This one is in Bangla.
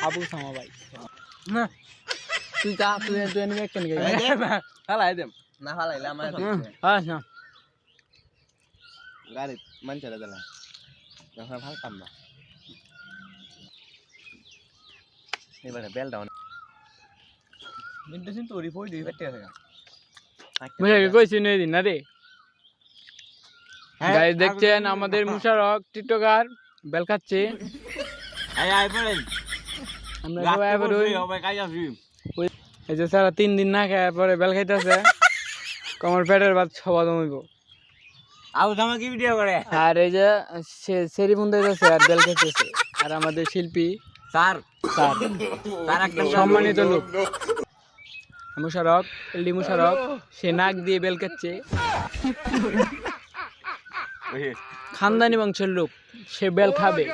আবু সামা ভাই না তুই যা তুই এনে কেন গেলি হালাই দেম না হালাইলে আমার হ্যাঁ না গাড়ি মান ছেড়ে দিলাম যখন ভাল কাম না এবারে বেল ডাউন ইন্টারেস্টিং তো রিপোর্ট দিই বেটে আছে মুশারক কইছি নই দিন না রে গাইস দেখছেন আমাদের মুশারক টিকটকার বেল খাচ্ছে আই পড়েন আমরা সবাই আবার ওই হবে কাজ আসি এই যে সারা 3 দিন না খায় পরে বেল খাইতেছে কমর পেটের ভাত সবা জমইব আউ জামা কি ভিডিও করে আর এই যে সেরি বুন্দাই যাচ্ছে আর বেল খাইতেছে আর আমাদের শিল্পী স্যার স্যার তার একদম সম্মানিত লোক মুশারক এলডি মুশারক সে নাক দিয়ে বেল খাচ্ছে খানদানি বংশের লোক সে বেল খাবে